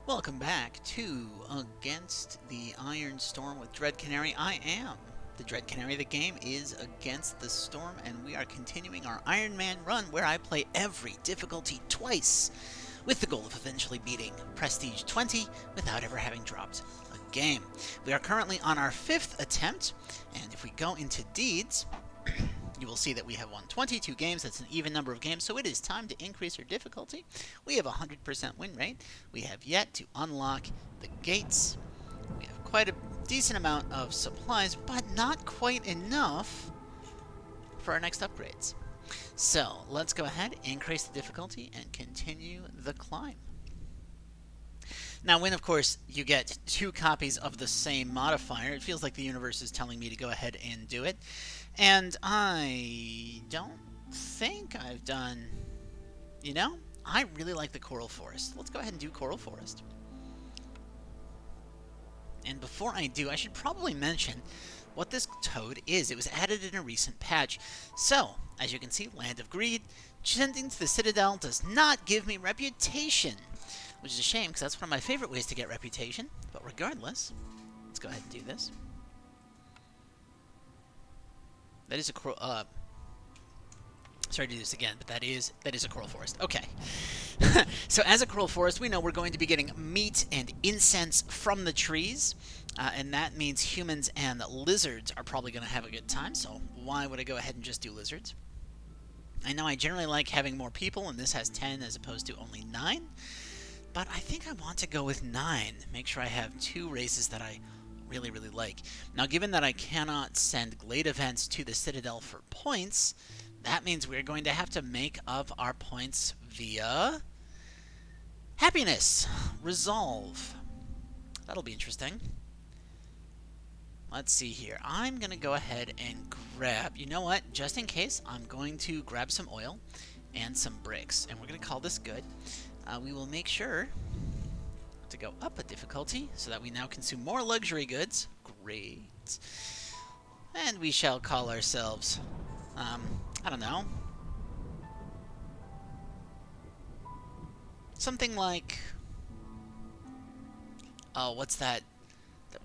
Welcome back to Against the Iron Storm with Dread Canary. I am the Dread Canary. The game is Against the Storm, and we are continuing our Iron Man run where I play every difficulty twice with the goal of eventually beating Prestige 20 without ever having dropped a game. We are currently on our 5th attempt, and if we go into deeds, you will see that we have won 22 games. That's an even number of games, so it is time to increase our difficulty. We have a 100% win rate. We have yet to unlock the gates. We have quite a decent amount of supplies, but not quite enough for our next upgrades. So let's go ahead, increase the difficulty, and continue the climb. Now, when, of course, you get 2 copies of the same modifier, it feels like the universe is telling me to go ahead and do it. And I don't think I've done... You know, I really like the Coral Forest. Let's go ahead and do Coral Forest. And before I do, I should probably mention what this toad is. It was added in a recent patch. So, as you can see, Land of Greed, descending to the Citadel does not give me reputation, which is a shame, because that's one of my favorite ways to get reputation. But regardless, let's go ahead and do this. That is a sorry to do this again, but that is a coral forest. Okay. So as a coral forest, we know we're going to be getting meat and incense from the trees, and that means humans and lizards are probably going to have a good time. So why would I go ahead and just do lizards? I know I generally like having more people, and this has 10 as opposed to only 9. But I think I want to go with 9. Make sure I have 2 races that I really, really like. Now, given that I cannot send glade events to the Citadel for points, that means we're going to have to make up our points via happiness, resolve. That'll be interesting. Let's see here. I'm going to go ahead and grab, you know what, just in case, I'm going to grab some oil and some bricks, and we're going to call this good. We will make sure to go up a difficulty so that we now consume more luxury goods. Great. And we shall call ourselves, I don't know, something like, oh, what's that?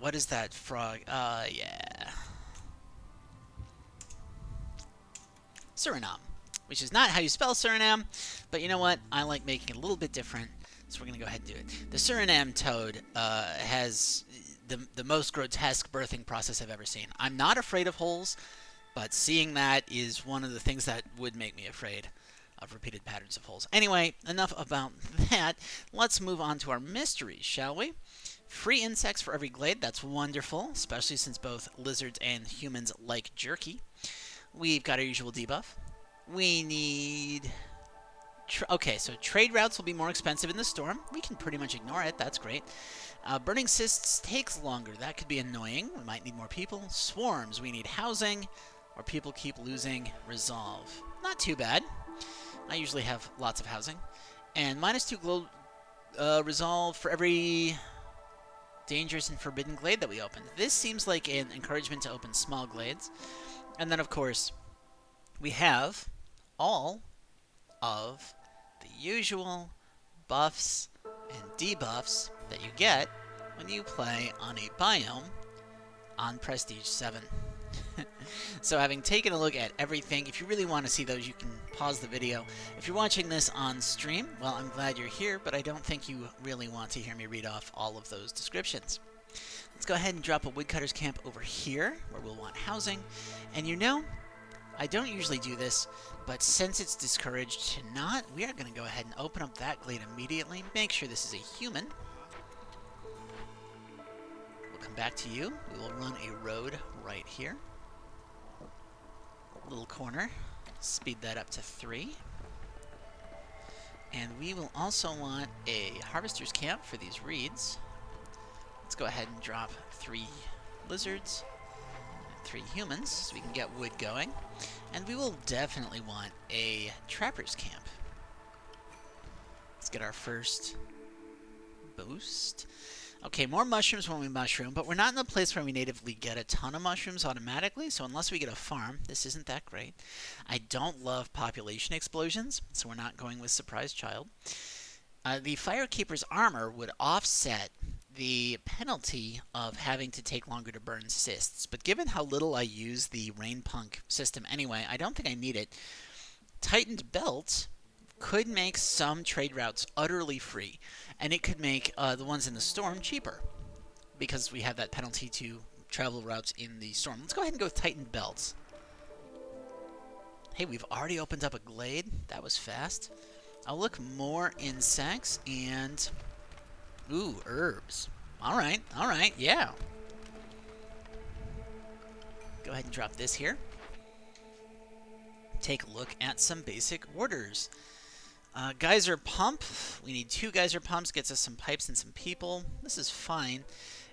What is that frog? Yeah. Suriname, which is not how you spell Suriname, but you know what? I like making it a little bit different, so we're going to go ahead and do it. The Suriname toad has the most grotesque birthing process I've ever seen. I'm not afraid of holes, but seeing that is one of the things that would make me afraid of repeated patterns of holes. Anyway, enough about that. Let's move on to our mysteries, shall we? Free insects for every glade. That's wonderful, especially since both lizards and humans like jerky. We've got our usual debuff. We need... okay, so trade routes will be more expensive in the storm. We can pretty much ignore it. That's great. Burning cysts takes longer. That could be annoying. We might need more people. Swarms. We need housing, or people keep losing resolve. Not too bad. I usually have lots of housing. And -2 resolve for every dangerous and forbidden glade that we open. This seems like an encouragement to open small glades. And then, of course, we have all of the usual buffs and debuffs that you get when you play on a biome on Prestige 7. So having taken a look at everything, if you really want to see those, you can pause the video. If you're watching this on stream, well, I'm glad you're here, but I don't think you really want to hear me read off all of those descriptions. Let's go ahead and drop a woodcutter's camp over here, where we'll want housing. And you know, I don't usually do this, but since it's discouraged to not, we are going to go ahead and open up that glade immediately. Make sure this is a human. We'll come back to you. We will run a road right here. Little corner. Speed that up to 3. And we will also want a harvester's camp for these reeds. Let's go ahead and drop 3 lizards, 3 humans, so we can get wood going. And we will definitely want a trapper's camp. Let's get our first boost. Okay, more mushrooms when we mushroom, but we're not in a place where we natively get a ton of mushrooms automatically, so unless we get a farm, this isn't that great. I don't love population explosions, so we're not going with Surprise Child. The Firekeeper's armor would offset the penalty of having to take longer to burn cysts, but given how little I use the Rain Punk system anyway, I don't think I need it. Tightened Belt could make some trade routes utterly free, and it could make the ones in the storm cheaper, because we have that penalty to travel routes in the storm. Let's go ahead and go with Tightened Belts. Hey, we've already opened up a glade. That was fast. I'll look more insects and... Ooh, herbs. Alright, yeah. Go ahead and drop this here. Take a look at some basic orders. Geyser pump. We need 2 geyser pumps. Gets us some pipes and some people. This is fine.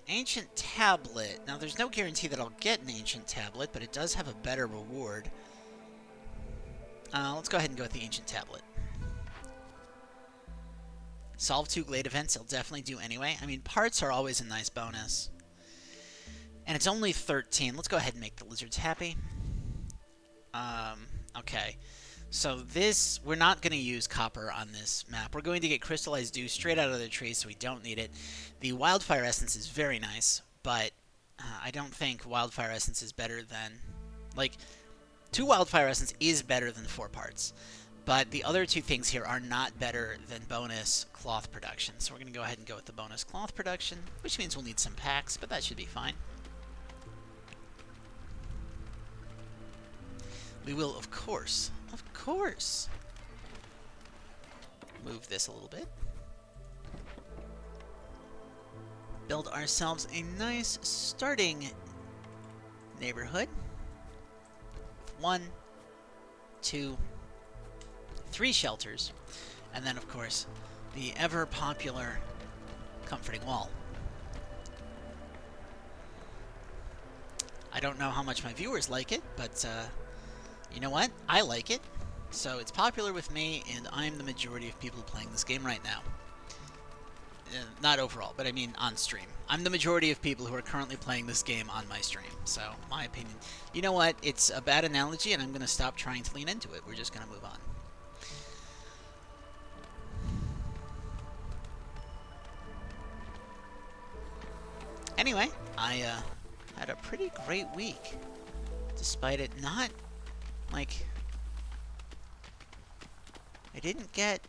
Ancient tablet. Now, there's no guarantee that I'll get an ancient tablet, but it does have a better reward. Let's go ahead and go with the ancient tablet. Solve 2 glade events. I'll definitely do anyway. I mean, parts are always a nice bonus. And it's only 13. Let's go ahead and make the lizards happy. Okay. So this, we're not going to use copper on this map. We're going to get crystallized dew straight out of the tree, so we don't need it. The wildfire essence is very nice, but I don't think wildfire essence is better than... Like, 2 wildfire essence is better than 4 parts. But the other 2 things here are not better than bonus cloth production. So we're going to go ahead and go with the bonus cloth production, which means we'll need some packs, but that should be fine. We will, of course, move this a little bit. Build ourselves a nice starting neighborhood. 1, 2, 3 shelters, and then, of course, the ever-popular comforting wall. I don't know how much my viewers like it, but you know what? I like it, so it's popular with me, and I'm the majority of people playing this game right now. Not overall, but I mean on stream. I'm the majority of people who are currently playing this game on my stream, so my opinion. You know what? It's a bad analogy, and I'm going to stop trying to lean into it. We're just going to move on. Anyway, I had a pretty great week, despite it not, like, I didn't get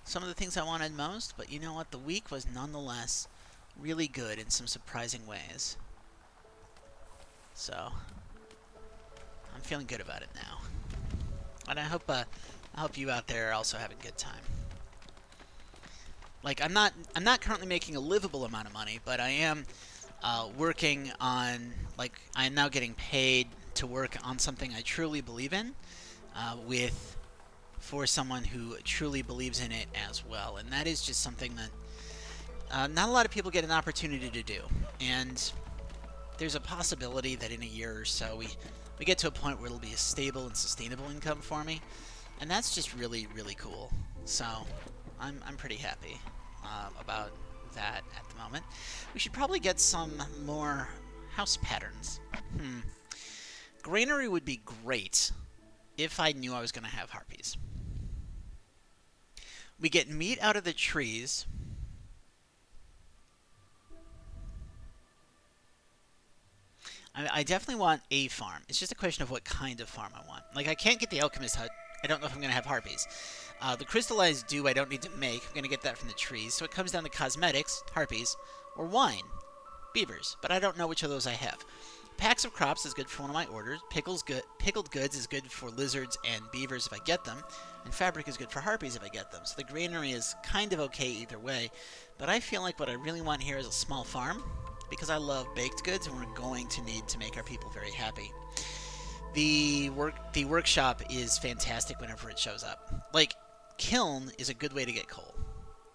some of the things I wanted most, but you know what? The week was nonetheless really good in some surprising ways. So, I'm feeling good about it now. And I hope you out there are also having a good time. Like, I'm not currently making a livable amount of money, but I am working on, like, I am now getting paid to work on something I truly believe in, for someone who truly believes in it as well. And that is just something that not a lot of people get an opportunity to do. And there's a possibility that in a year or so we get to a point where it'll be a stable and sustainable income for me. And that's just really, really cool. So I'm pretty happy about that at the moment. We should probably get some more house patterns. Granary would be great if I knew I was going to have harpies. We get meat out of the trees. I definitely want a farm. It's just a question of what kind of farm I want. Like, I can't get the alchemist hut. I don't know if I'm going to have harpies. The crystallized dew I don't need to make. I'm going to get that from the trees. So it comes down to cosmetics, harpies, or wine, beavers. But I don't know which of those I have. Packs of crops is good for one of my orders. Pickled goods is good for lizards and beavers if I get them. And fabric is good for harpies if I get them. So the granary is kind of okay either way. But I feel like what I really want here is a small farm, because I love baked goods and we're going to need to make our people very happy. The workshop is fantastic whenever it shows up. Like, kiln is a good way to get coal.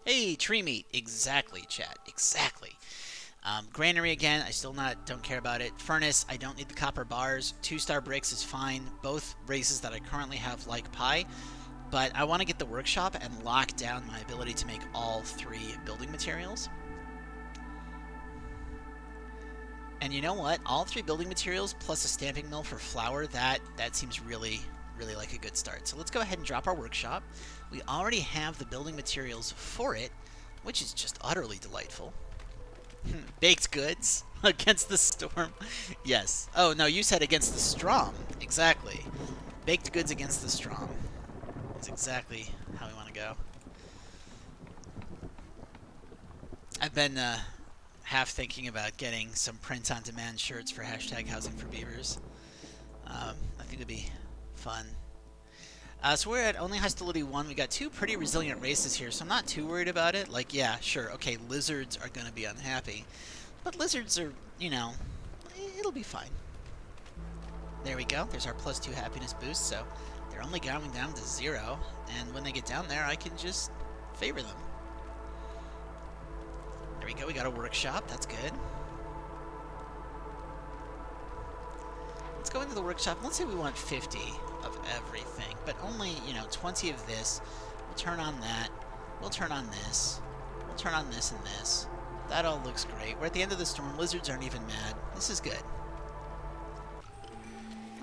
Hey, tree meat. Exactly, chat. Exactly. Granary again, I still don't care about it. Furnace, I don't need the copper bars. 2-star bricks is fine. Both races that I currently have like pie. But I want to get the workshop and lock down my ability to make all 3 building materials. And you know what? All 3 building materials plus a stamping mill for flour, that seems really, really like a good start. So let's go ahead and drop our workshop. We already have the building materials for it, which is just utterly delightful. Baked goods against the storm. Yes. Oh, no, you said against the storm. Exactly. Baked goods against the storm is exactly how we want to go. I've been half thinking about getting some print-on-demand shirts for #HousingForBeavers. I think it'd be fun. So we're at only hostility 1. We got 2 pretty resilient races here, so I'm not too worried about it. Like, yeah, sure, okay, lizards are going to be unhappy. But lizards are, you know, it'll be fine. There we go. There's our +2 happiness boost, so they're only going down to 0. And when they get down there, I can just favor them. There we go. We got a workshop. That's good. Let's go into the workshop. Let's say we want 50 of everything, but only, you know, 20 of this. We'll turn on that. We'll turn on this. We'll turn on this and this. That all looks great. We're at the end of the storm. Lizards aren't even mad. This is good.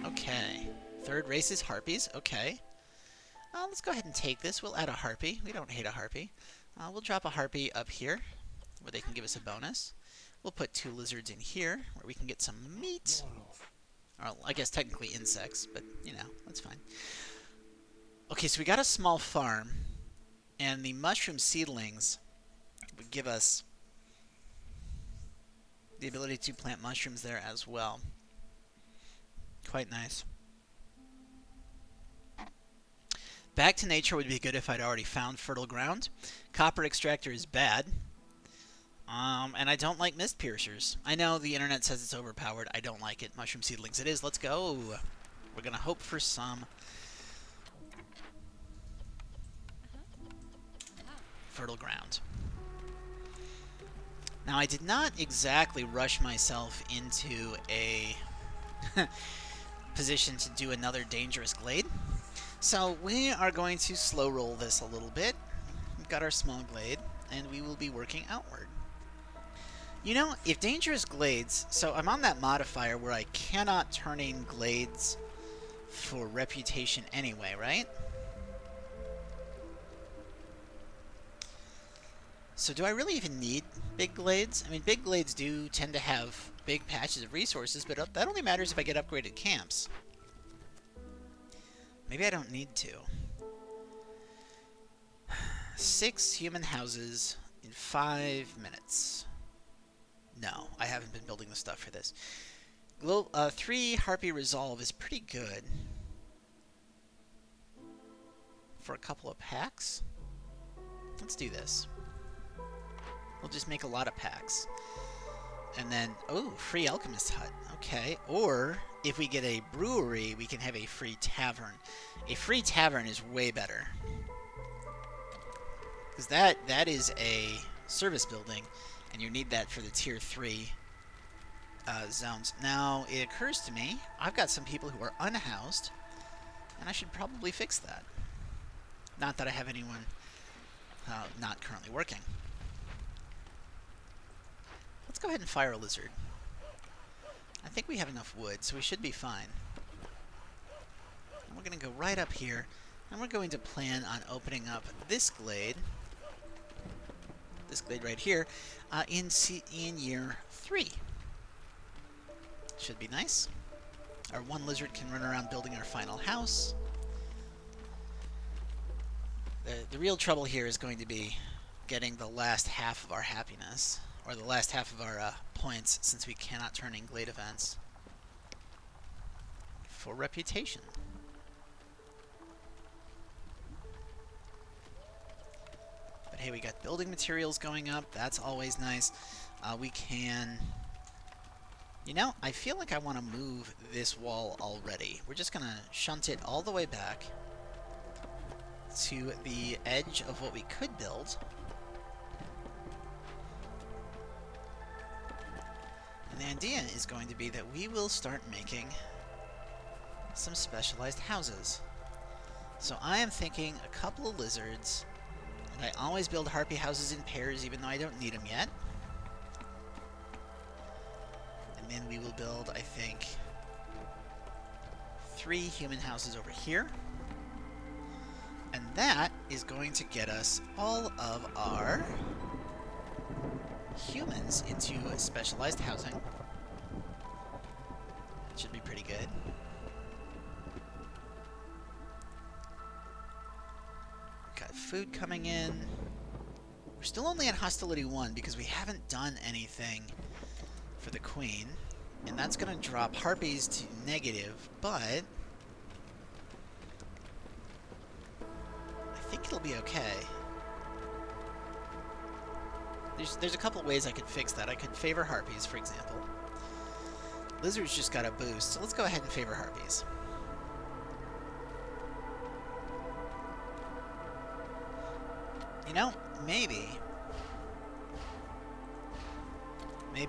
Okay. Third race is harpies. Okay. Let's go ahead and take this. We'll add a harpy. We don't hate a harpy. We'll drop a harpy up here where they can give us a bonus. We'll put 2 lizards in here where we can get some meat. Or, I guess technically insects, but, you know, that's fine. Okay, so we got a small farm, and the mushroom seedlings would give us the ability to plant mushrooms there as well. Quite nice. Back to nature would be good if I'd already found fertile ground. Copper extractor is bad. And I don't like mist piercers. I know the internet says it's overpowered. I don't like it. Mushroom seedlings it is. Let's go. We're going to hope for some fertile ground. Now, I did not exactly rush myself into a position to do another dangerous glade. So we are going to slow roll this a little bit. We've got our small glade, and we will be working outward. You know, if dangerous glades... So I'm on that modifier where I cannot turn in glades for reputation anyway, right? So do I really even need big glades? I mean, big glades do tend to have big patches of resources, but that only matters if I get upgraded camps. Maybe I don't need to. 6 human houses in 5 minutes. No, I haven't been building the stuff for this. 3 Harpy Resolve is pretty good for a couple of packs. Let's do this. We'll just make a lot of packs. And then, oh, free Alchemist Hut. Okay, or if we get a brewery, we can have a free tavern. A free tavern is way better. Because that is a service building, and you need that for the tier 3 zones. Now, it occurs to me, I've got some people who are unhoused, and I should probably fix that. Not that I have anyone not currently working. Let's go ahead and fire a lizard. I think we have enough wood, so we should be fine. And we're going to go right up here, and we're going to plan on opening up this glade right here, in year 3. Should be nice. Our 1 lizard can run around building our final house. The real trouble here is going to be getting the last half of our happiness, or the last half of our points, since we cannot turn in glade events for reputation. But hey, we got building materials going up. That's always nice. We can... You know, I feel like I want to move this wall already. We're just going to shunt it all the way back to the edge of what we could build. And the idea is going to be that we will start making some specialized houses. So I am thinking a couple of lizards, and I always build harpy houses in pairs even though I don't need them yet. And then we will build, I think, 3 human houses over here. And that is going to get us all of our humans into specialized housing. That should be pretty good. Got food coming in. We're still only at hostility 1 because we haven't done anything for the queen. And that's going to drop harpies to negative, but I think it'll be okay. There's a couple ways I could fix that. I could favor harpies, for example. Lizards just got a boost, so let's go ahead and favor harpies. You know, maybe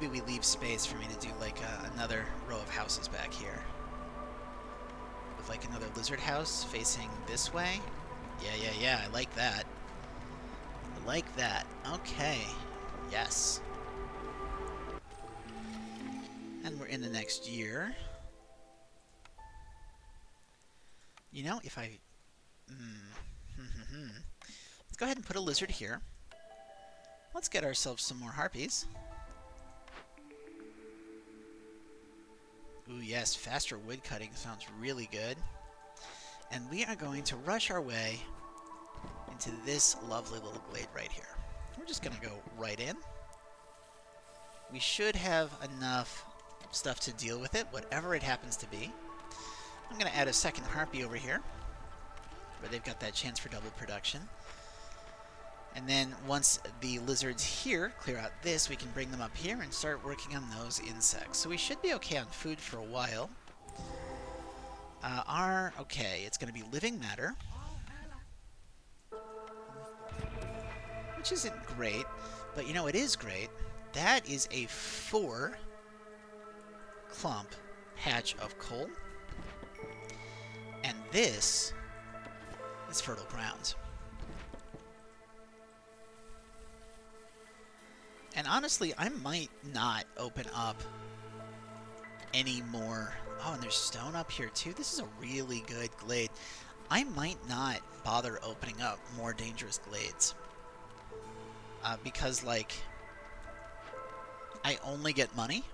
we leave space for me to do like another row of houses back here. With like another lizard house facing this way. Yeah, I like that. I like that. Okay. Yes. And we're in the next year. You know, if I... Let's go ahead and put a lizard here. Let's get ourselves some more harpies. Ooh, yes, faster wood cutting sounds really good. And we are going to rush our way into this lovely little glade right here. We're just going to go right in. We should have enough stuff to deal with it, whatever it happens to be. I'm going to add a second harpy over here, where they've got that chance for double production. And then once the lizards here clear out this, we can bring them up here and start working on those insects. So we should be okay on food for a while. Okay, it's going to be living matter, which isn't great, but you know, it is great. That is a 4 clump patch of coal, and this is fertile ground. And honestly, I might not open up any more. Oh, and there's stone up here too. This is a really good glade. I might not bother opening up more dangerous glades. Because, like, I only get money.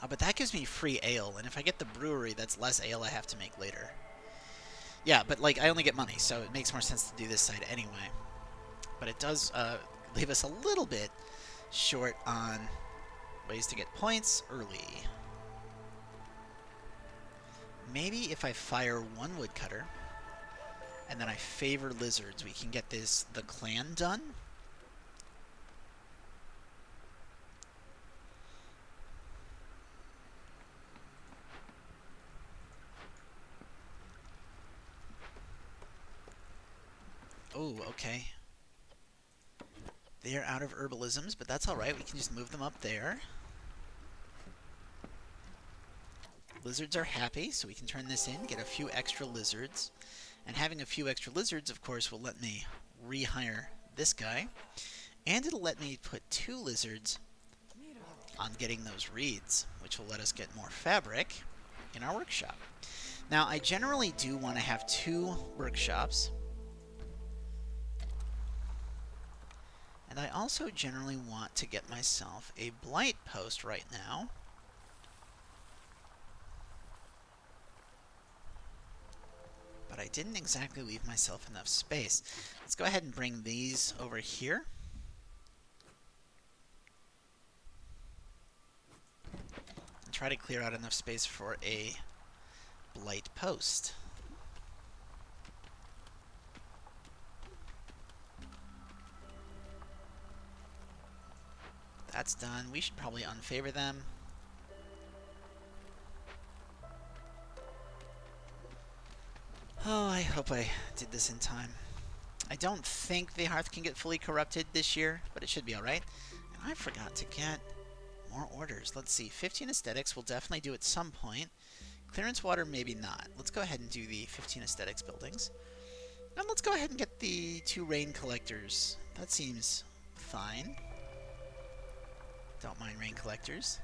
But that gives me free ale, and if I get the brewery, that's less ale I have to make later. Yeah, but, like, I only get money, so it makes more sense to do this side anyway. But it does leave us a little bit short on ways to get points early. Maybe if I fire 1 woodcutter, and then I favor lizards, we can get the clan done. Oh, okay. They're out of herbalisms, but that's alright. We can just move them up there. Lizards are happy, so we can turn this in, get a few extra lizards. And having a few extra lizards, of course, will let me rehire this guy. And it'll let me put 2 lizards on getting those reeds, which will let us get more fabric in our workshop. Now, I generally do want to have 2 workshops. And I also generally want to get myself a blight post right now. But I didn't exactly leave myself enough space. Let's go ahead and bring these over here. And try to clear out enough space for a blight post. That's done. We should probably unfavor them. Oh, I hope I did this in time. I don't think the hearth can get fully corrupted this year, but it should be alright. And I forgot to get more orders. Let's see. 15 aesthetics we'll definitely do at some point. Clearance water, maybe not. Let's go ahead and do the 15 aesthetics buildings. And let's go ahead and get the 2 rain collectors. That seems fine. Don't mind rain collectors.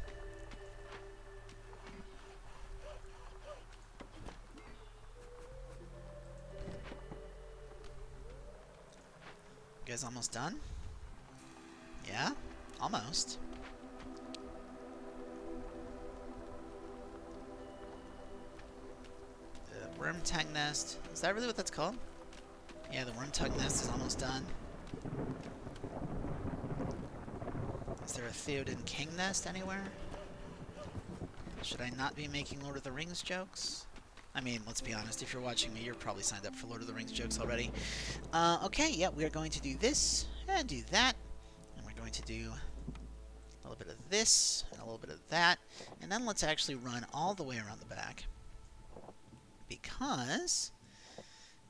guys almost done? Yeah? Almost. The worm tang nest. Is that really what that's called? Yeah, the worm tug nest is almost done. Is there a Theoden king nest anywhere? Should I not be making Lord of the Rings jokes? I mean, let's be honest, if you're watching me, you're probably signed up for Lord of the Rings jokes already. Okay, yeah, we are going to do this, and do that, and we're going to do a little bit of this, and a little bit of that, and then let's actually run all the way around the back, because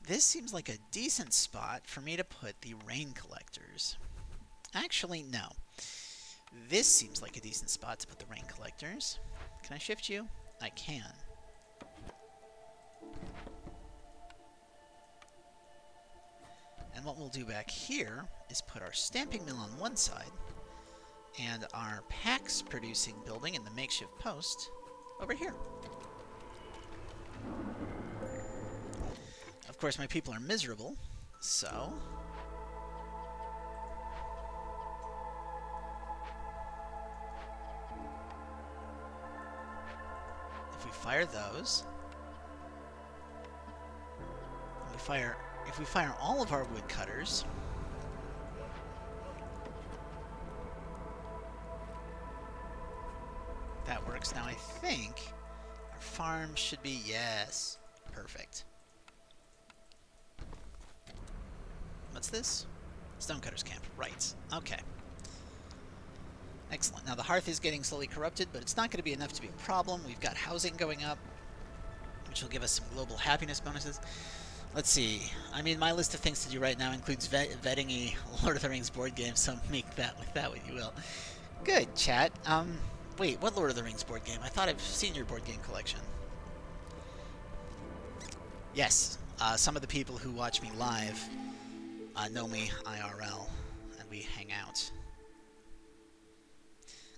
this seems like a decent spot for me to put the rain collectors. Actually, no. This seems like a decent spot to put the rain collectors. Can I shift you? I can. And what we'll do back here is put our stamping mill on one side and our packs producing building in the makeshift post over here. Of course, my people are miserable, so if we fire those, if we fire all of our woodcutters, that works. Now I think our farm should be, yes, perfect. What's this? Stonecutter's camp, right. Okay. Excellent. Now the hearth is getting slowly corrupted, but it's not going to be enough to be a problem. We've got housing going up, which will give us some global happiness bonuses. Let's see. I mean, my list of things to do right now includes vetting a Lord of the Rings board game, so make that with that what you will. Good, chat. Wait, what Lord of the Rings board game? I thought I've seen your board game collection. Yes, some of the people who watch me live know me IRL, and we hang out.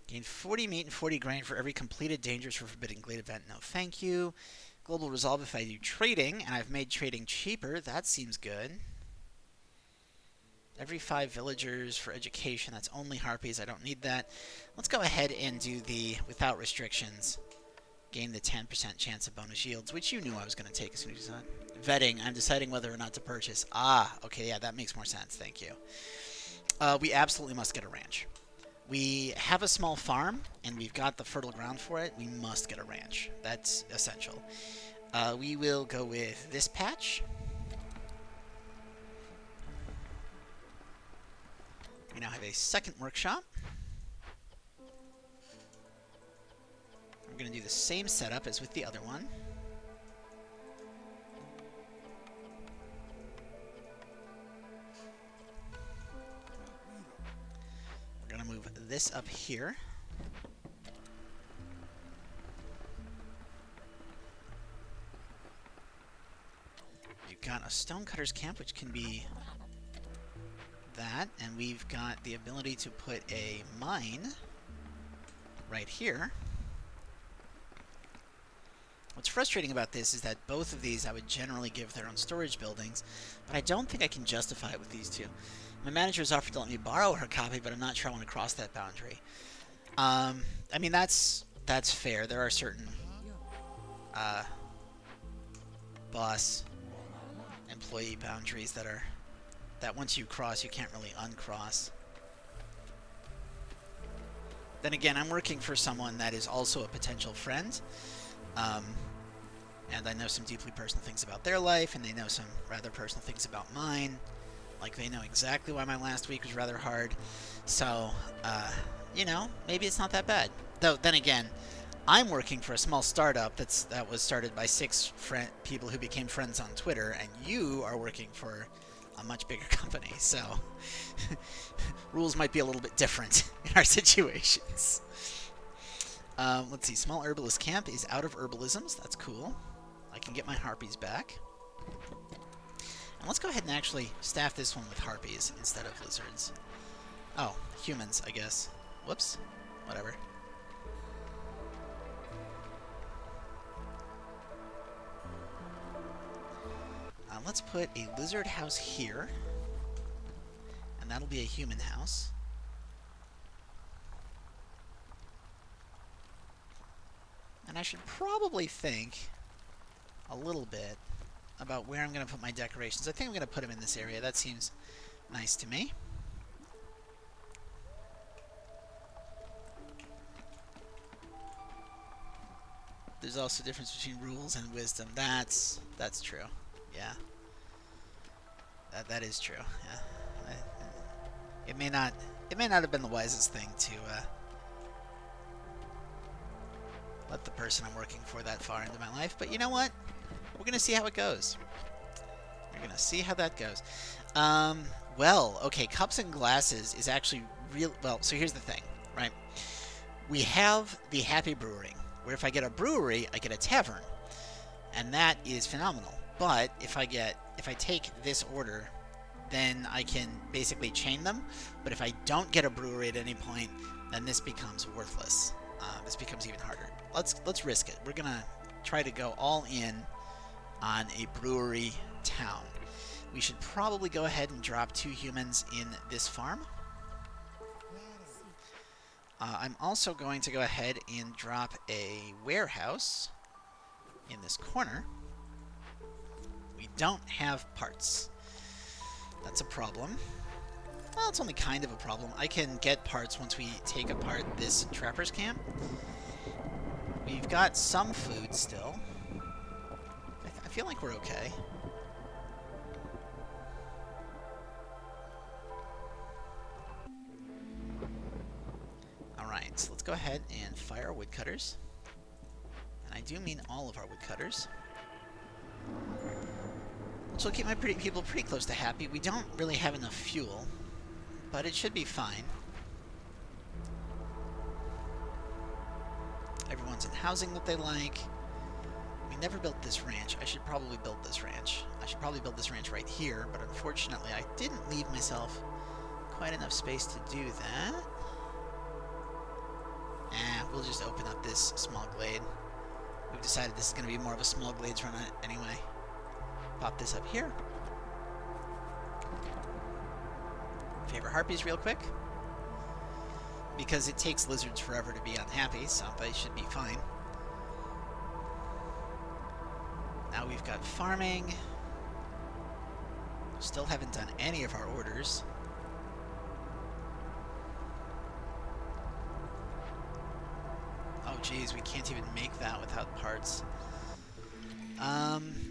Gain 40 meat and 40 grain for every completed Dangerous or Forbidden Glade event. No, thank you. Global Resolve if I do trading, and I've made trading cheaper. That seems good. Every 5 villagers for education. That's only harpies. I don't need that. Let's go ahead and do the without restrictions. Gain the 10% chance of bonus yields, which you knew I was going to take as soon as you said. Vetting. I'm deciding whether or not to purchase. Ah, okay, yeah, that makes more sense. Thank you. We absolutely must get a ranch. We have a small farm, and we've got the fertile ground for it. We must get a ranch. That's essential. We will go with this patch. We now have a second workshop. We're going to do the same setup as with the other one. We're going to move this up here. We've got a stonecutter's camp, which can be that, and we've got the ability to put a mine right here. What's frustrating about this is that both of these I would generally give their own storage buildings, but I don't think I can justify it with these two. My manager has offered to let me borrow her copy, but I'm not sure I want to cross that boundary. I mean, that's fair. There are certain boss employee boundaries that once you cross, you can't really uncross. Then again, I'm working for someone that is also a potential friend, and I know some deeply personal things about their life, and they know some rather personal things about mine. Like, they know exactly why my last week was rather hard. So, you know, maybe it's not that bad. Though, then again, I'm working for a small startup that was started by 6 people who became friends on Twitter, and you are working for a much bigger company, so rules might be a little bit different in our situations. Let's see, small herbalist camp is out of herbalisms. That's cool. I can get my harpies back. And let's go ahead and actually staff this one with harpies instead of lizards. Oh, humans, I guess. Whoops. Whatever. Let's put a lizard house here. And and that'll be a human house. And I should probably think a little bit about where I'm going to put my decorations. I think I'm going to put them in this area. That seems nice to me. There's also a difference between rules and wisdom. That's true. Yeah. That is true. Yeah. It may not have been the wisest thing to let the person I'm working for that far into my life, but you know what? We're gonna see how it goes. We're gonna see how that goes. Well, okay, cups and glasses is actually real. Well, so here's the thing, right? We have the Happy Brewing, where if I get a brewery, I get a tavern, and that is phenomenal. But if I take this order, then I can basically chain them. But if I don't get a brewery at any point, then this becomes worthless. This becomes even harder. Let's risk it. We're gonna try to go all in on a brewery town. We should probably go ahead and drop 2 humans in this farm. I'm also going to go ahead and drop a warehouse in this corner. We don't have parts. That's a problem. Well, it's only kind of a problem. I can get parts once we take apart this trapper's camp. We've got some food still. I feel like we're okay. Alright, so let's go ahead and fire our woodcutters. And I do mean all of our woodcutters. Which will keep my people pretty close to happy. We don't really have enough fuel, but it should be fine. Everyone's in housing that they like. We never built this ranch. I should probably build this ranch. I should probably build this ranch right here, but unfortunately I didn't leave myself quite enough space to do that. We'll just open up this small glade. We've decided this is going to be more of a small glades run anyway. Pop this up here. Favor harpies real quick. Because it takes lizards forever to be unhappy, so they should be fine. Now we've got farming. Still haven't done any of our orders. Oh geez, we can't even make that without parts.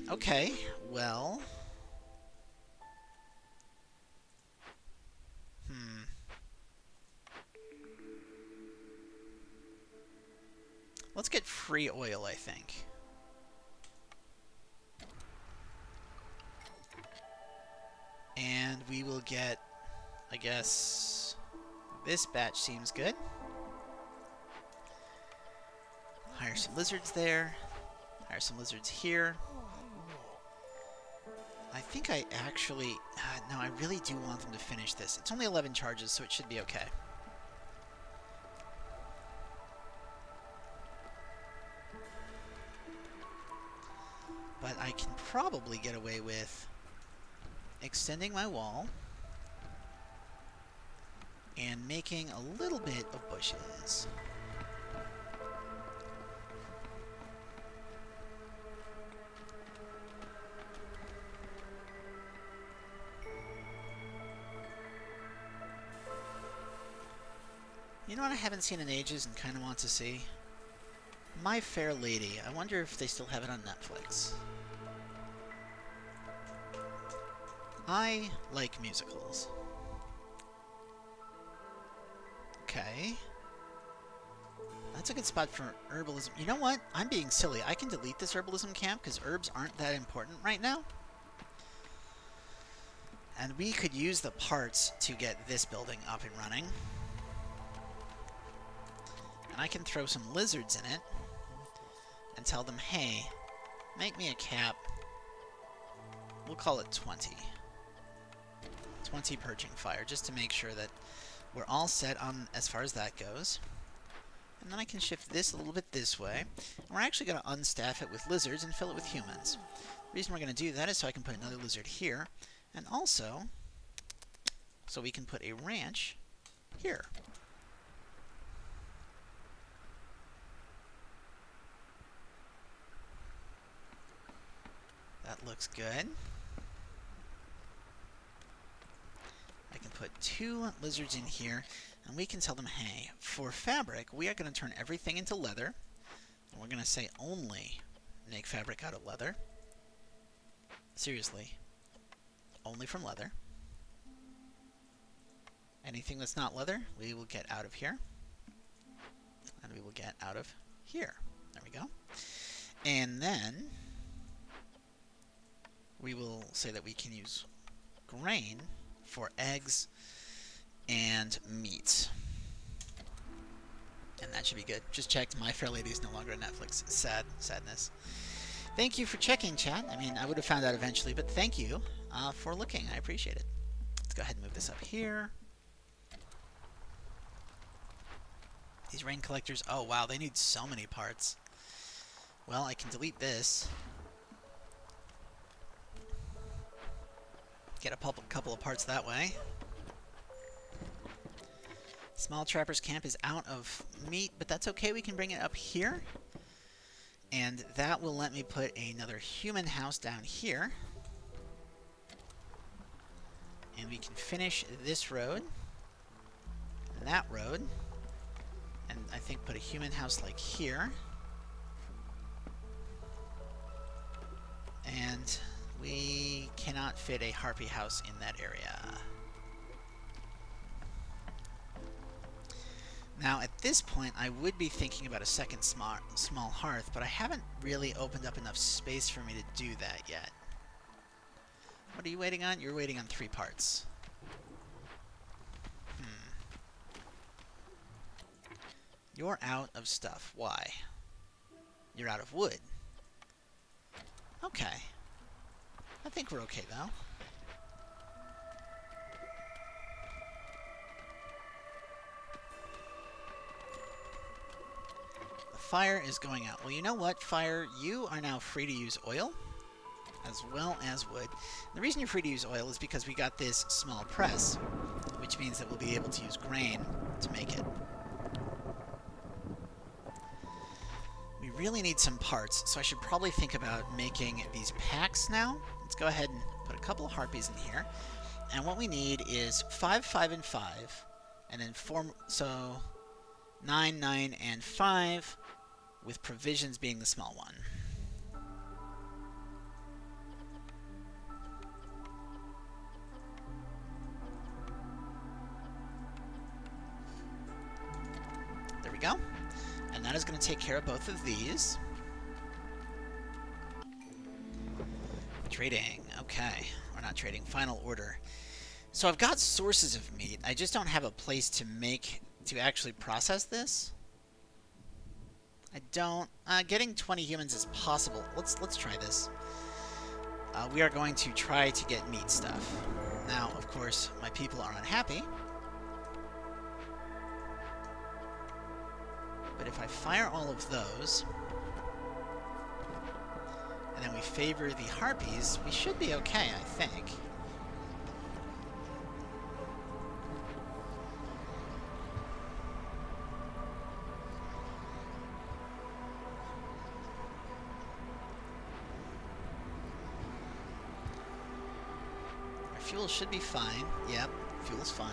Okay, well... Let's get free oil, I think. And we will get, I guess, this batch seems good. Hire some lizards there. Hire some lizards here. I think I actually... no, I really do want them to finish this. It's only 11 charges, so it should be okay. But I can probably get away with extending my wall and making a little bit of bushes. You know what I haven't seen in ages and kind of want to see? My Fair Lady. I wonder if they still have it on Netflix. I like musicals. Okay. That's a good spot for herbalism. You know what? I'm being silly. I can delete this herbalism camp because herbs aren't that important right now. And we could use the parts to get this building up and running. And I can throw some lizards in it and tell them, hey, make me a cap. We'll call it 20. 20 purging fire, just to make sure that we're all set on as far as that goes. And then I can shift this a little bit this way. And we're actually going to unstaff it with lizards and fill it with humans. The reason we're going to do that is so I can put another lizard here. And also, so we can put a ranch here. That looks good. I can put 2 lizards in here, and we can tell them, hey, for fabric, we are going to turn everything into leather. And we're going to say only make fabric out of leather. Seriously. Only from leather. Anything that's not leather, we will get out of here. And we will get out of here. There we go. And then we will say that we can use grain for eggs and meat. And that should be good. Just checked. My Fair Lady is no longer on Netflix. Sadness. Thank you for checking, chat. I mean, I would have found out eventually, but thank you for looking. I appreciate it. Let's go ahead and move this up here. These rain collectors, oh wow, they need so many parts. Well, I can delete this. Get a couple of parts that way. Small Trapper's Camp is out of meat, but that's okay. We can bring it up here. And that will let me put another human house down here. And we can finish this road. And that road. And I think put a human house like here. And we cannot fit a harpy house in that area. Now, at this point, I would be thinking about a second small hearth, but I haven't really opened up enough space for me to do that yet. What are you waiting on? You're waiting on 3 parts. You're out of stuff. Why? You're out of wood. Okay. I think we're okay, though. Fire is going out. Well, you know what, Fire? You are now free to use oil, as well as wood. The reason you're free to use oil is because we got this small press, which means that we'll be able to use grain to make it. We really need some parts, so I should probably think about making these packs now. Let's go ahead and put a couple of harpies in here. And what we need is 5, 5, and 5, and then 4, so 9, 9, and 5, with provisions being the small one. There we go. And that is going to take care of both of these. Trading. Okay. We're not trading. Final order. So I've got sources of meat. I just don't have a place to actually process this. I don't. Getting 20 humans is possible. Let's try this. We are going to try to get meat stuff. Now, of course, my people are unhappy. But if I fire all of those, and then we favor the harpies, we should be okay, I think. Fuel should be fine. Yep, fuel's fine.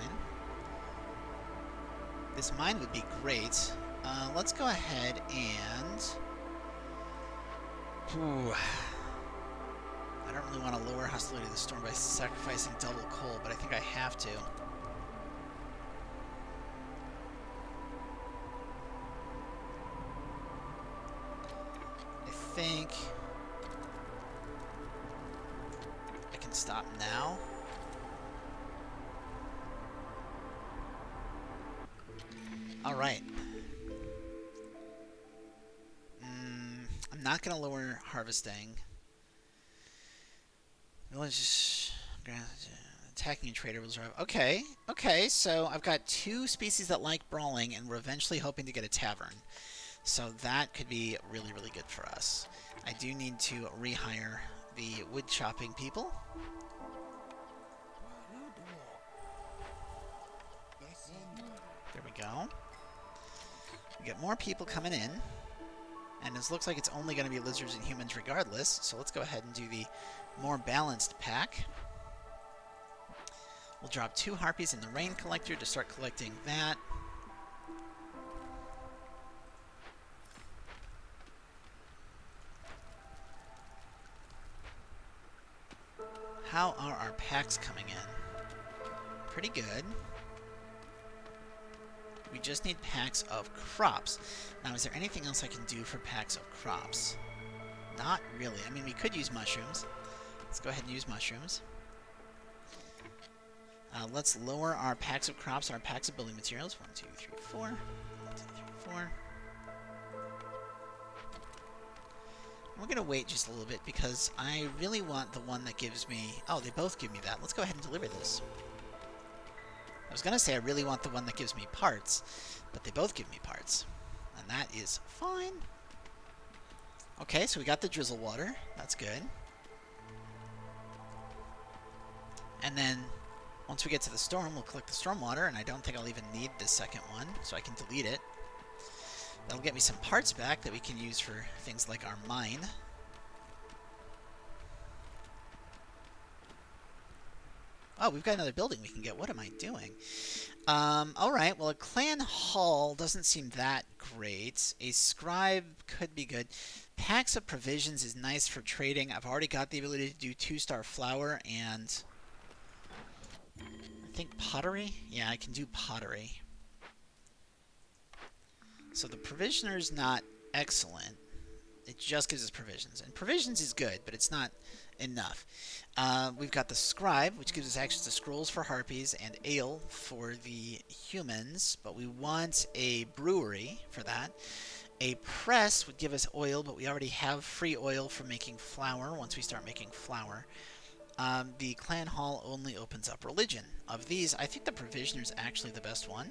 This mine would be great. Let's go ahead and... I don't really want to lower hostility to the storm by sacrificing double coal, but I think I have to. I think I can stop now. All right. I'm not going to lower harvesting. Let's just... attacking and trader will drive. Okay, so I've got 2 species that like brawling, and we're eventually hoping to get a tavern. So that could be really, really good for us. I do need to rehire the wood chopping people. we go. We get more people coming in. And it looks like it's only going to be lizards and humans regardless. So let's go ahead and do the more balanced pack. We'll drop 2 harpies in the rain collector to start collecting that. How are our packs coming in? Pretty good. We just need packs of crops. Now, is there anything else I can do for packs of crops? Not really. I mean, we could use mushrooms. Let's go ahead and use mushrooms. Let's lower our packs of crops, our packs of building materials. 1, 2, 3, 4. 1, 2, 3, 4. We're going to wait just a little bit because I really want the one that gives me... Oh, they both give me that. Let's go ahead and deliver this. I was going to say I really want the one that gives me parts, but they both give me parts. And that is fine. Okay, so we got the drizzle water. That's good. And then, once we get to the storm, we'll collect the storm water, and I don't think I'll even need this second one, so I can delete it. That'll get me some parts back that we can use for things like our mine. Oh, we've got another building we can get. What am I doing? Alright, well, a clan hall doesn't seem that great. A scribe could be good. Packs of provisions is nice for trading. I've already got the ability to do 2-star flour and... I think pottery? Yeah, I can do pottery. So the provisioner's not excellent. It just gives us provisions. And provisions is good, but it's not enough. We've got the scribe, which gives us access to scrolls for harpies and ale for the humans, but we want a brewery for that. A press would give us oil, but we already have free oil for making flour once we start making flour. The clan hall only opens up religion. Of these, I think the provisioner is actually the best one.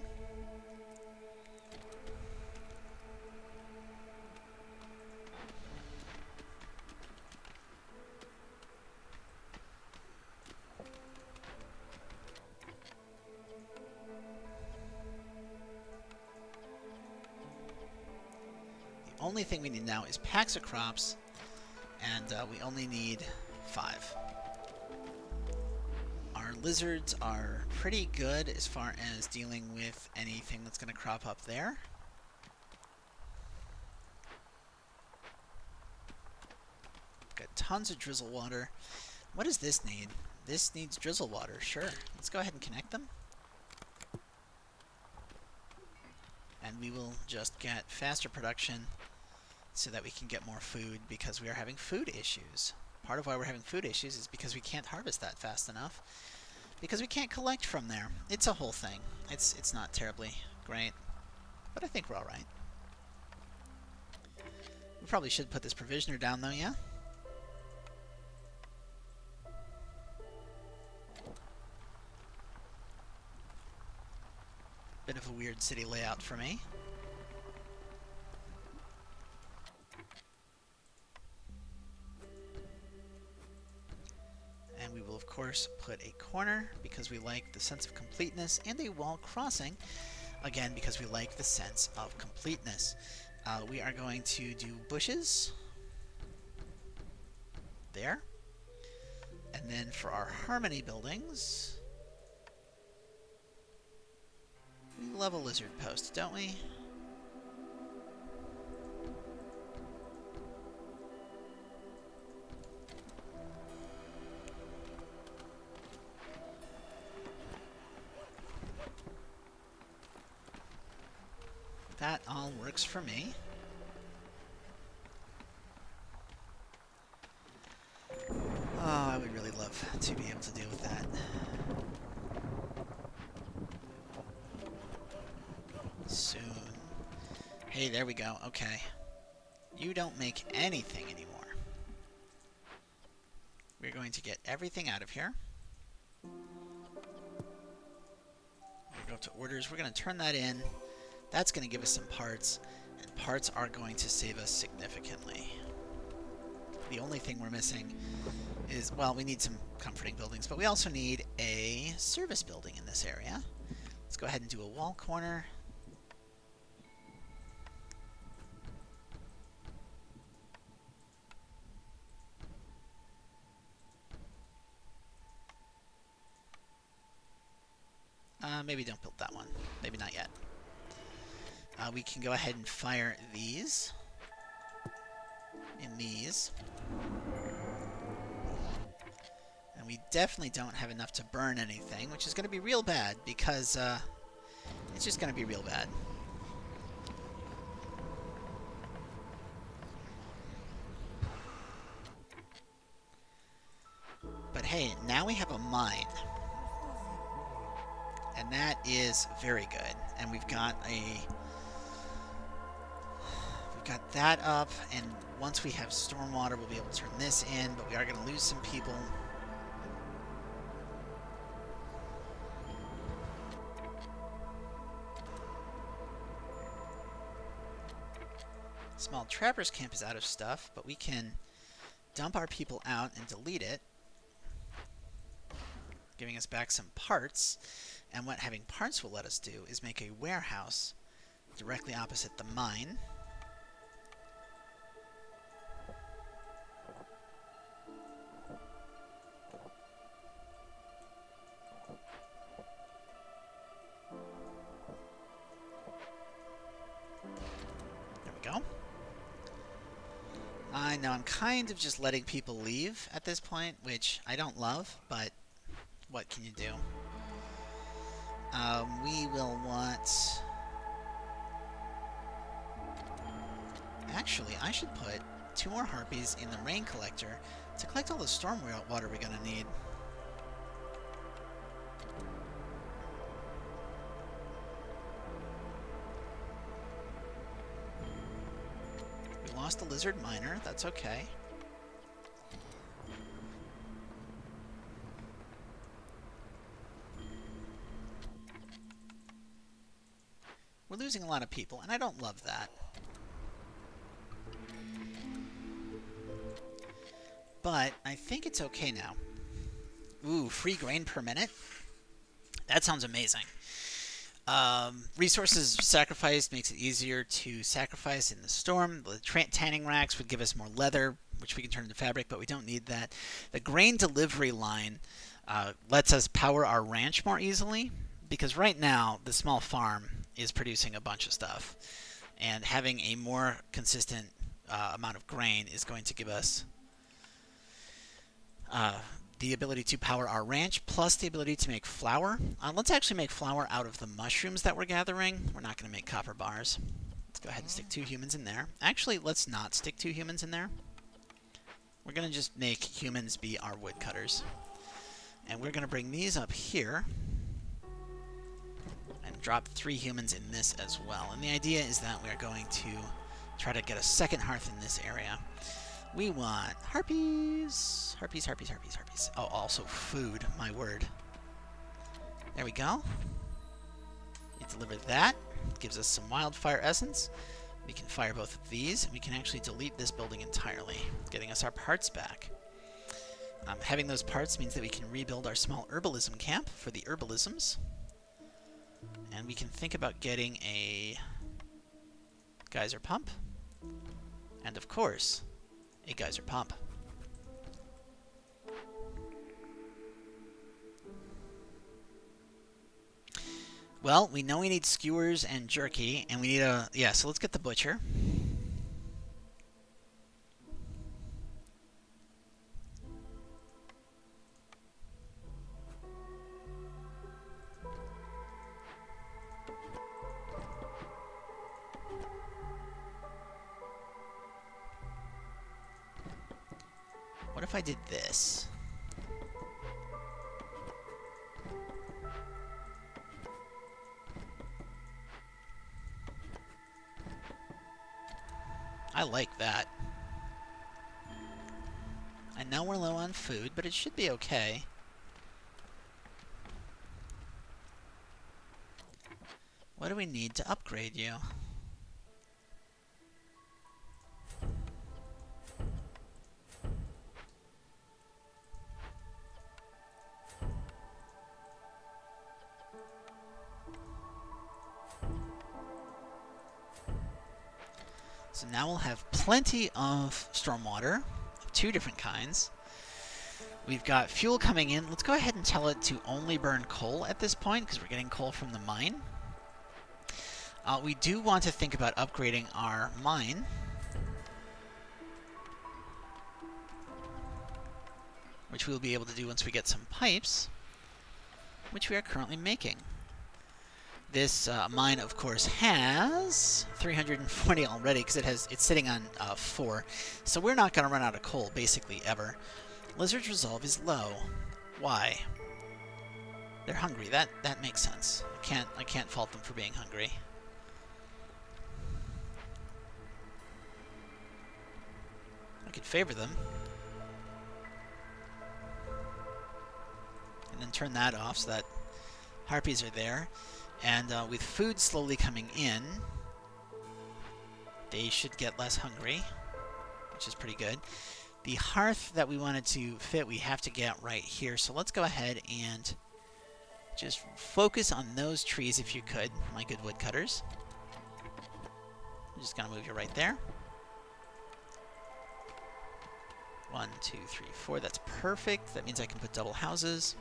The only thing we need now is packs of crops, and we only need 5. Our lizards are pretty good as far as dealing with anything that's going to crop up there. Got tons of drizzle water. What does this need? This needs drizzle water, sure. Let's go ahead and connect them. And we will just get faster production so that we can get more food because we are having food issues. Part of why we're having food issues is because we can't harvest that fast enough. Because we can't collect from there. It's a whole thing. It's not terribly great. But I think we're alright. We probably should put this provisioner down though, yeah? Bit of a weird city layout for me. And we will, of course, put a corner because we like the sense of completeness, and a wall crossing, again, because we like the sense of completeness. We are going to do bushes there. And then for our harmony buildings, we love a lizard post, don't we? That all works for me. Oh, I would really love to be able to deal with that. Soon. Hey, there we go. Okay. You don't make anything anymore. We're going to get everything out of here. We'll go to orders. We're going to turn that in. That's going to give us some parts, and parts are going to save us significantly. The only thing we're missing is, well, we need some comforting buildings, but we also need a service building in this area. Let's go ahead and do a wall corner. Maybe don't build that one. Maybe not yet. We can go ahead and fire these. And these. And we definitely don't have enough to burn anything, which is going to be real bad, because it's just going to be real bad. But hey, now we have a mine. And that is very good. And we've got that up, and once we have stormwater, we'll be able to turn this in, but we are going to lose some people. Small Trappers Camp is out of stuff, but we can dump our people out and delete it, giving us back some parts. And what having parts will let us do is make a warehouse directly opposite the mine. There we go. I know I'm kind of just letting people leave at this point, which I don't love, but what can you do? We will want... Actually, I should put 2 more harpies in the rain collector to collect all the storm water we're going to need. We lost the lizard miner, that's okay. We're losing a lot of people, and I don't love that. But I think it's okay now. Ooh, free grain per minute? That sounds amazing. Resources sacrificed makes it easier to sacrifice in the storm. The tanning racks would give us more leather, which we can turn into fabric, but we don't need that. The grain delivery line lets us power our ranch more easily, because right now the small farm is producing a bunch of stuff, and having a more consistent amount of grain is going to give us the ability to power our ranch, plus the ability to make flour. Let's actually make flour out of the mushrooms that we're gathering. We're not going to make copper bars. Let's go ahead and stick 2 humans in there. Actually, let's not stick 2 humans in there. We're going to just make humans be our woodcutters. And we're going to bring these up here and drop 3 humans in this as well. And the idea is that we're going to try to get a second hearth in this area. We want harpies. Harpies, harpies, harpies, harpies. Oh, also food, my word. There we go. We deliver that. Gives us some wildfire essence. We can fire both of these, and we can actually delete this building entirely, getting us our parts back. Having those parts means that we can rebuild our small herbalism camp for the herbalisms. And we can think about getting a geyser pump. And of course, a geyser pump. Well, we know we need skewers and jerky, and we need a... Yeah, so let's get the butcher. What if I did this? I like that. I know we're low on food, but it should be okay. What do we need to upgrade you? Now we'll have plenty of stormwater, of 2 different kinds. We've got fuel coming in. Let's go ahead and tell it to only burn coal at this point, because we're getting coal from the mine. We do want to think about upgrading our mine. Which we'll be able to do once we get some pipes, which we are currently making. This mine, of course, has 340 already, because it's sitting on 4. So we're not going to run out of coal, basically, ever. Lizard's resolve is low. Why? They're hungry. That makes sense. I can't fault them for being hungry. I could favor them. And then turn that off so that harpies are there. And with food slowly coming in, they should get less hungry, which is pretty good. The hearth that we wanted to fit, we have to get right here. So let's go ahead and just focus on those trees if you could, my good woodcutters. I'm just going to move you right there. 1, 2, 3, 4. That's perfect. That means I can put double houses.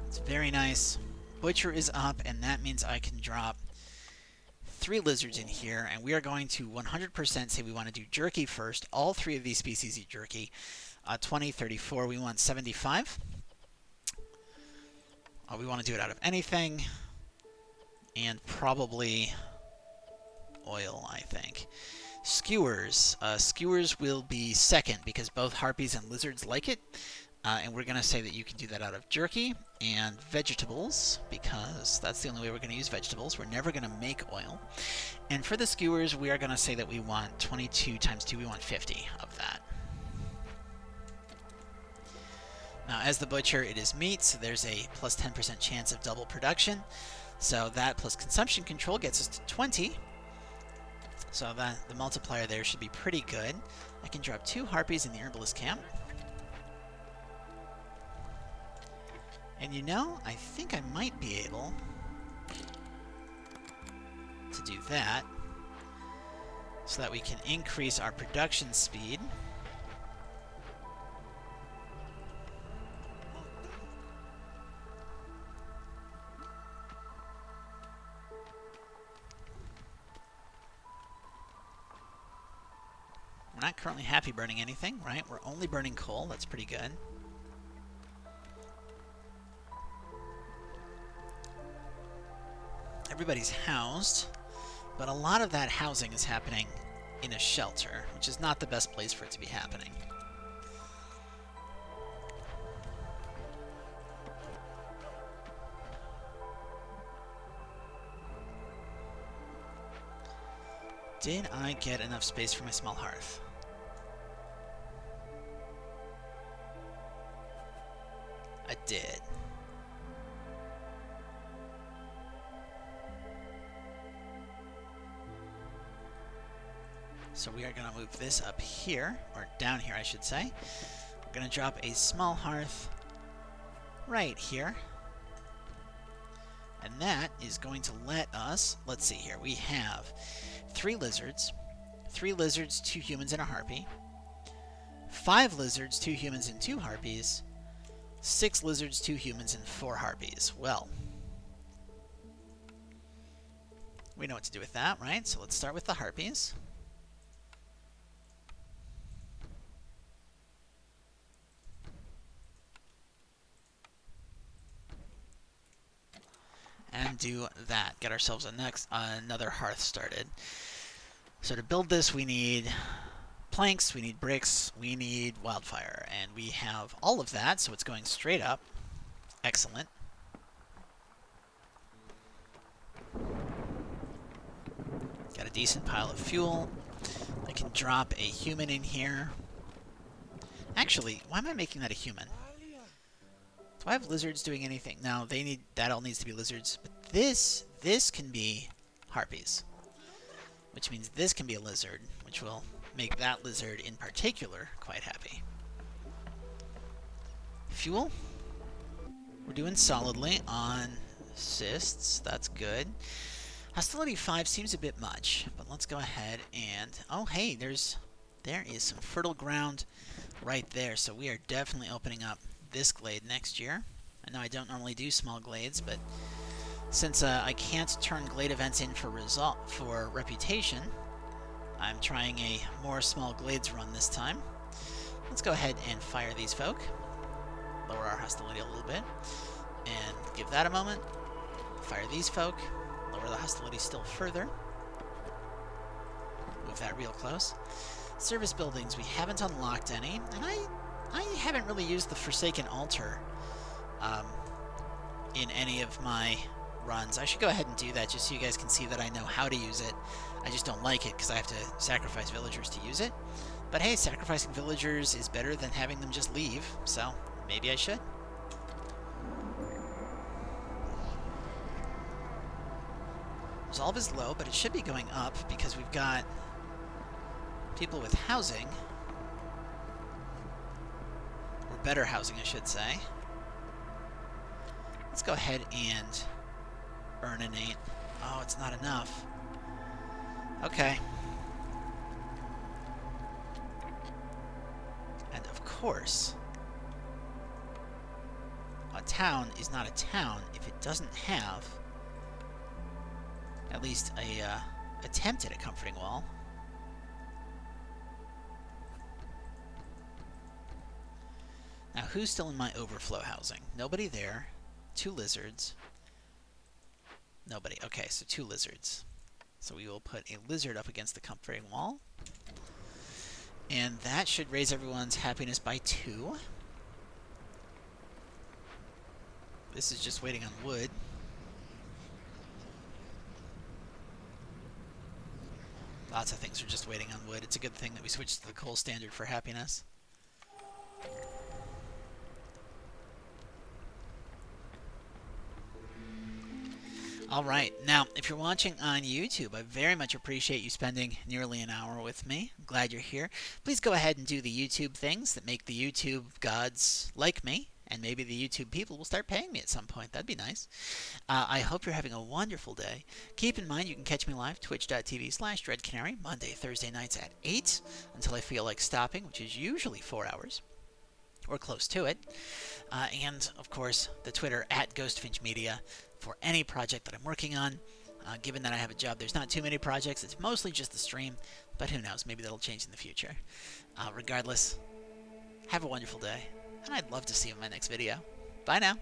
It's very nice. Butcher is up, and that means I can drop 3 lizards in here, and we are going to 100% say we want to do jerky first. All 3 of these species eat jerky. 20, 34, we want 75. We want to do it out of anything, and probably oil, I think. Skewers. Skewers will be second, because both harpies and lizards like it. And we're going to say that you can do that out of jerky and vegetables, because that's the only way we're going to use vegetables. We're never going to make oil. And for the skewers, we are going to say that we want 22 times 2. We want 50 of that. Now, as the butcher, it is meat, so there's a plus 10% chance of double production. So that plus consumption control gets us to 20. So that the multiplier there should be pretty good. I can drop 2 harpies in the herbalist camp. And you know, I think I might be able to do that so that we can increase our production speed. We're not currently happy burning anything, right? We're only burning coal. That's pretty good. Everybody's housed, but a lot of that housing is happening in a shelter, which is not the best place for it to be happening. Did I get enough space for my small hearth? I did. So we are going to move this up here, or down here I should say. We're going to drop a small hearth right here. And that is going to let us, let's see here, we have 3 lizards, 2 humans, and a harpy. 5 lizards, 2 humans, and 2 harpies. 6 lizards, 2 humans, and 4 harpies. Well, we know what to do with that, right? So let's start with the harpies. And do that. Get ourselves another hearth started. So to build this, we need planks, we need bricks, we need wildfire. And we have all of that, so it's going straight up. Excellent. Got a decent pile of fuel. I can drop a human in here. Actually, why am I making that a human? Do I have lizards doing anything? No, that all needs to be lizards. But this can be harpies. Which means this can be a lizard, which will make that lizard in particular quite happy. Fuel. We're doing solidly on cysts. That's good. Hostility 5 seems a bit much, but let's go ahead and... Oh, hey, there is some fertile ground right there. So we are definitely opening up this glade next year. I know I don't normally do small glades, but since I can't turn glade events in for reputation, I'm trying a more small glades run this time. Let's go ahead and fire these folk. Lower our hostility a little bit. And give that a moment. Fire these folk. Lower the hostility still further. Move that real close. Service buildings, we haven't unlocked any. And I haven't really used the Forsaken Altar in any of my runs. I should go ahead and do that just so you guys can see that I know how to use it. I just don't like it because I have to sacrifice villagers to use it. But hey, sacrificing villagers is better than having them just leave, so maybe I should. Resolve is low, but it should be going up because we've got people with housing. Or better housing, I should say. Let's go ahead and urninate. Oh, it's not enough. Okay. And of course, a town is not a town if it doesn't have at least a attempt at a comforting wall. Now, who's still in my overflow housing? Nobody there. 2 lizards. Nobody. Okay, so 2 lizards. So we will put a lizard up against the comforting wall. And that should raise everyone's happiness by 2. This is just waiting on wood. Lots of things are just waiting on wood. It's a good thing that we switched to the coal standard for happiness. Alright, now, if you're watching on YouTube, I very much appreciate you spending nearly an hour with me. I'm glad you're here. Please go ahead and do the YouTube things that make the YouTube gods like me, and maybe the YouTube people will start paying me at some point. That'd be nice. I hope you're having a wonderful day. Keep in mind you can catch me live, twitch.tv/DreadCanary, Monday, Thursday nights at 8, until I feel like stopping, which is usually 4 hours. Or close to it. And, of course, the Twitter @GhostFinchMedia for any project that I'm working on. Given that I have a job, there's not too many projects. It's mostly just the stream, but who knows? Maybe that'll change in the future. Regardless, have a wonderful day, and I'd love to see you in my next video. Bye now.